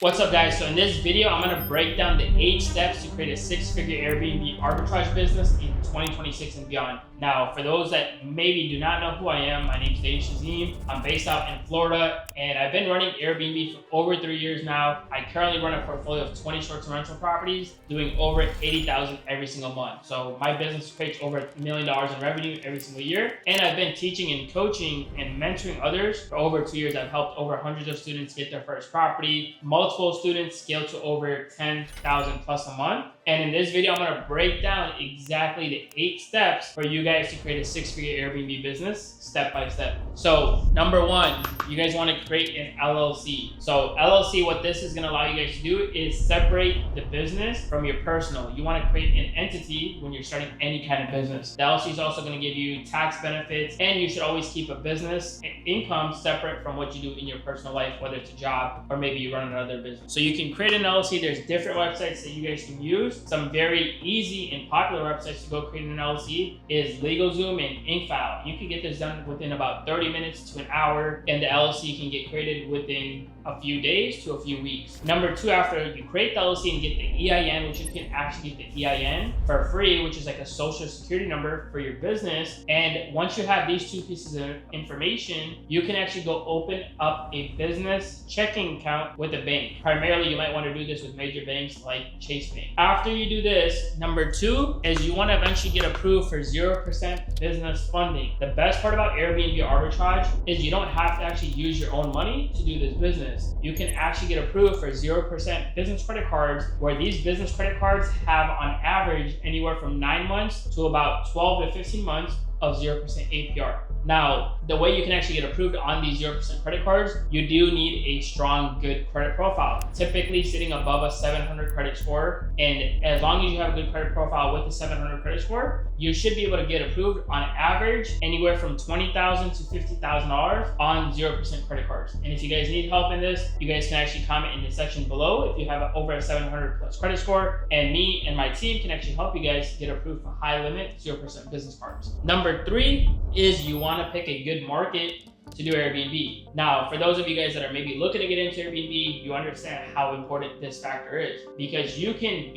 What's up, guys? So in this video, I'm going to break down the 8 steps to create a 6-figure Airbnb arbitrage business in 2026 and beyond. Now, for those that maybe do not know who I am, my name is Dannish Azim. I'm based out in Florida, and I've been running Airbnb for over 3 years now. I currently run a portfolio of 20 short-term rental properties, doing over $80,000 every single month. So my business creates over $1 million in revenue every single year. And I've been teaching and coaching and mentoring others for over 2 years. I've helped over hundreds of students get their first property. Multiple students scale to over 10,000 plus a month. And in this video, I'm going to break down exactly the 8 steps for you guys to create a 6-figure Airbnb business step by step. So number 1, you guys want to create an LLC. So LLC, what this is going to allow you guys to do is separate the business from your personal. You want to create an entity when you're starting any kind of business. The LLC is also going to give you tax benefits, and you should always keep a business income separate from what you do in your personal life, whether it's a job or maybe you run another business. So you can create an LLC. There's different websites that you guys can use. Some very easy and popular websites to go create an LLC is LegalZoom and InkFile. You can get this done within about 30 minutes to an hour, and the LLC can get created within a few days to a few weeks. Number 2, after you create the LLC and get the EIN, which you can actually get the EIN for free, which is like a social security number for your business. And once you have these 2 pieces of information, you can actually go open up a business checking account with a bank. Primarily, you might want to do this with major banks like Chase Bank. After you do this, number 2 is you want to eventually get approved for 0% business funding. The best part about Airbnb arbitrage is you don't have to actually use your own money to do this business. You can actually get approved for 0% business credit cards, where these business credit cards have on average anywhere from 9 months to about 12 to 15 months of 0% APR. Now, the way you can actually get approved on these 0% credit cards, you do need a strong, good credit profile. Typically sitting above a 700 credit score. And as long as you have a good credit profile with a 700 credit score, you should be able to get approved on average anywhere from $20,000 to $50,000 on 0% credit cards. And if you guys need help in this, you guys can actually comment in the section below if you have over a 700 plus credit score, and me and my team can actually help you guys get approved for high limit 0% business cards. Number 3 is you want to pick a good market to do Airbnb. Now, for those of you guys that are maybe looking to get into Airbnb, you understand how important this factor is, because you can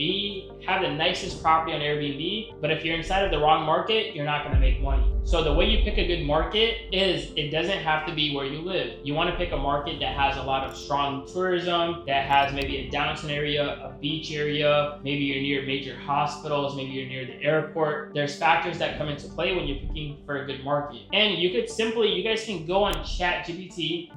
have the nicest property on Airbnb, but if you're inside of the wrong market, you're not going to make money. So the way you pick a good market is it doesn't have to be where you live. You want to pick a market that has a lot of strong tourism, that has maybe a downtown area, a beach area, maybe you're near major hospitals, maybe you're near the airport. There's factors that come into play when you're picking for a good market. And you guys can go on ChatGPT,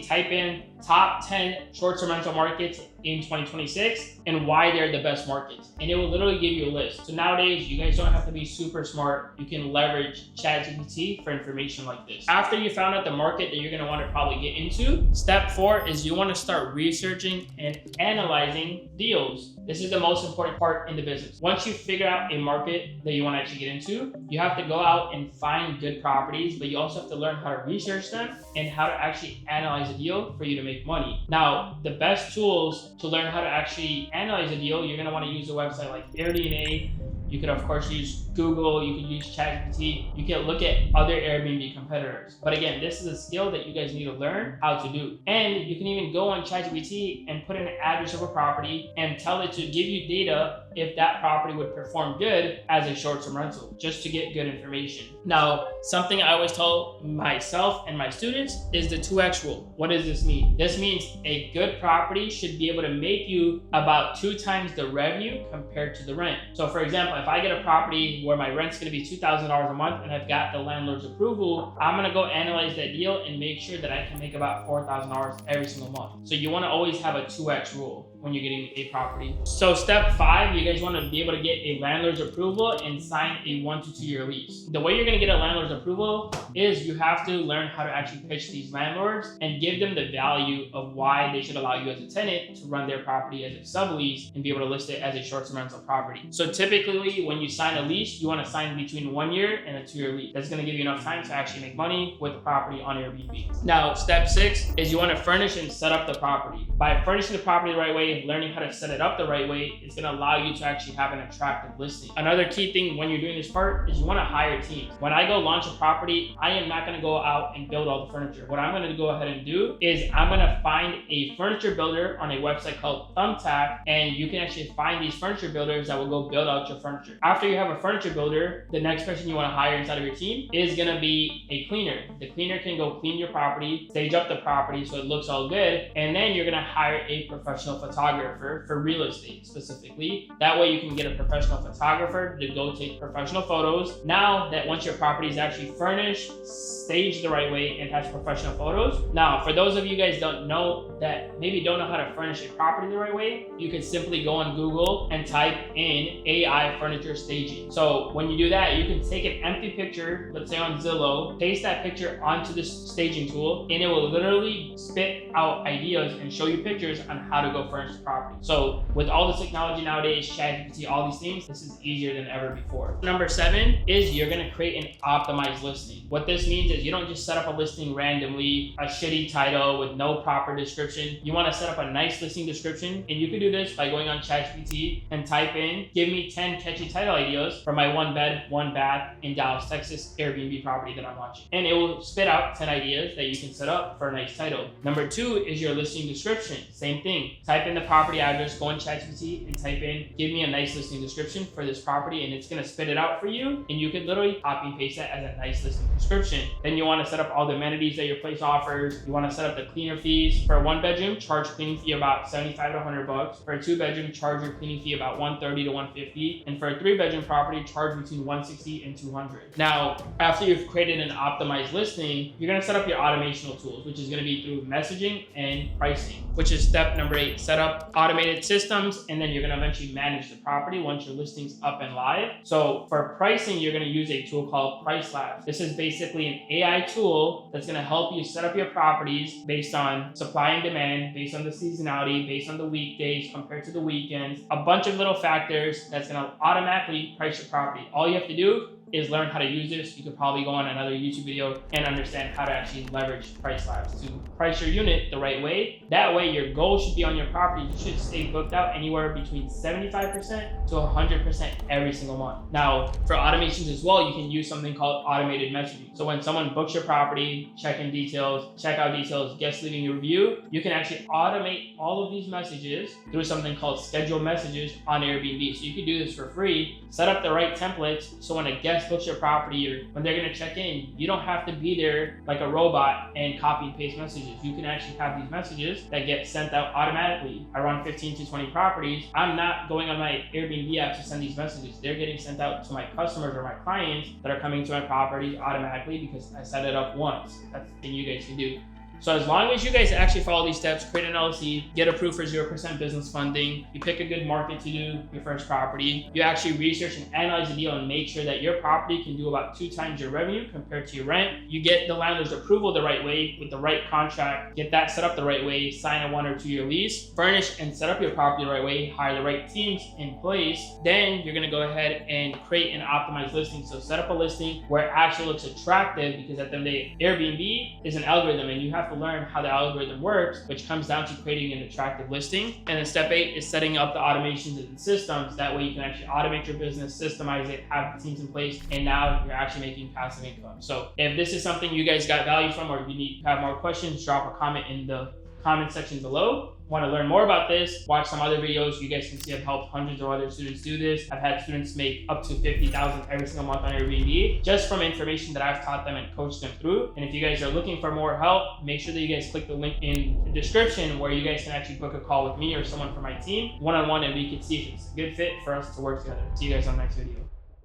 type in top 10 short-term rental markets in 2026 and why they're the best markets. And it will literally give you a list. So nowadays, you guys don't have to be super smart. You can leverage ChatGPT for information like this. After you found out the market that you're gonna want to probably get into, step 4 is you want to start researching and analyzing deals. This is the most important part in the business. Once you figure out a market that you want to actually get into, you have to go out and find good properties, but you also have to learn how to research them and how to actually analyze a deal for you to make money. Now, the best tools to learn how to actually analyze a deal, you're going to want to use a website like Airbnb. You could, of course, use Google, you could use ChatGPT, you can look at other Airbnb competitors. But again, this is a skill that you guys need to learn how to do. And you can even go on ChatGPT and put in an address of a property and tell it to give you data if that property would perform good as a short-term rental, just to get good information. Now, something I always tell myself and my students is the 2x rule. What does this mean? This means a good property should be able to make you about 2 times the revenue compared to the rent. So for example, if I get a property where my rent's gonna be $2,000 a month and I've got the landlord's approval, I'm gonna go analyze that deal and make sure that I can make about $4,000 every single month. So you wanna always have a 2x rule when you're getting a property. So step 5, you guys want to be able to get a landlord's approval and sign a 1 to 2 year lease. The way you're going to get a landlord's approval is you have to learn how to actually pitch these landlords and give them the value of why they should allow you as a tenant to run their property as a sublease and be able to list it as a short-term rental property. So typically when you sign a lease, you want to sign between 1 year and a 2 year lease. That's going to give you enough time to actually make money with the property on Airbnb. Now, step 6 is you want to furnish and set up the property. By furnishing the property the right way, way, learning how to set it up the right way is going to allow you to actually have an attractive listing. Another key thing when you're doing this part is you want to hire teams. When I go launch a property, I am not going to go out and build all the furniture. What I'm going to go ahead and do is I'm going to find a furniture builder on a website called Thumbtack, and you can actually find these furniture builders that will go build out your furniture. After you have a furniture builder, the next person you want to hire inside of your team is going to be a cleaner. The cleaner can go clean your property, stage up the property so it looks all good, and then you're going to hire a professional photographer for real estate specifically. That way you can get a professional photographer to go take professional photos. Now that once your property is actually furnished, staged the right way, and has professional photos. Now, for those of you guys don't know that maybe don't know how to furnish a property the right way, you can simply go on Google and type in AI furniture staging. So when you do that, you can take an empty picture, let's say on Zillow, paste that picture onto this staging tool, and it will literally spit out ideas and show you pictures on how to go furnish the property. So with all the technology nowadays, ChatGPT, all these things, this is easier than ever before. Number 7 is you're gonna create an optimized listing. What this means is you don't just set up a listing randomly, a shitty title with no proper description. You wanna set up a nice listing description, and you can do this by going on ChatGPT and type in, give me 10 catchy title ideas for my 1 bed, 1 bath in Dallas, Texas Airbnb property that I'm launching. And it will spit out 10 ideas that you can set up for a nice title. Number 2 is your listing description. Same thing. Type in the property address, go on ChatGPT and type in, give me a nice listing description for this property, and it's gonna spit it out for you. And you can literally copy and paste that as a nice listing description. Then you wanna set up all the amenities that your place offers. You wanna set up the cleaner fees. For a 1 bedroom, charge cleaning fee about 75 to 100 bucks. For a 2 bedroom, charge your cleaning fee about 130 to 150. And for a 3 bedroom property, charge between 160 and 200. Now, after you've created an optimized listing, you're gonna set up your automational tools, which is gonna be through messaging and pricing, which is step number 8. Set up automated systems, and then you're gonna eventually manage the property once your listing's up and live. So for pricing, you're gonna use a tool called Price Labs. This is basically an AI tool that's gonna help you set up your properties based on supply and demand, based on the seasonality, based on the weekdays compared to the weekends, a bunch of little factors that's gonna automatically price your property. All you have to do is learn how to use this. You could probably go on another YouTube video and understand how to actually leverage Price Labs to price your unit the right way. That way your goal should be on your property. You should stay booked out anywhere between 75% to 100% every single month. Now, for automations as well, you can use something called automated messaging. So when someone books your property, check-in details, checkout details, guest leaving a review, you can actually automate all of these messages through something called scheduled messages on Airbnb. So you can do this for free, set up the right templates, so when a guest books your property or when they're gonna check in, you don't have to be there like a robot and copy and paste messages. You can actually have these messages that get sent out automatically. I run 15 to 20 properties. I'm not going on my Airbnb app to send these messages. They're getting sent out to my customers or my clients that are coming to my property automatically because I set it up once. That's the thing you guys can do. So as long as you guys actually follow these steps, create an LLC, get approved for 0% business funding, you pick a good market to do your first property, you actually research and analyze the deal and make sure that your property can do about 2 times your revenue compared to your rent. You get the landlord's approval the right way with the right contract, get that set up the right way, sign a 1 or 2 year lease, furnish and set up your property the right way, hire the right teams in place. Then you're gonna go ahead and create an optimized listing. So set up a listing where it actually looks attractive, because at the end of the day, Airbnb is an algorithm and you have to learn how the algorithm works, which comes down to creating an attractive listing. And then step 8 is setting up the automations and systems. That way you can actually automate your business, systemize it, have the teams in place, and now you're actually making passive income. So if this is something you guys got value from, or you have more questions, drop a comment in the comment section below. Want to learn more about this, watch some other videos. You guys can see I've helped hundreds of other students do this. I've had students make up to $50,000 every single month on Airbnb just from information that I've taught them and coached them through. And if you guys are looking for more help, make sure that you guys click the link in the description where you guys can actually book a call with me or someone from my team one-on-one, and we can see if it's a good fit for us to work together. See you guys on the next video.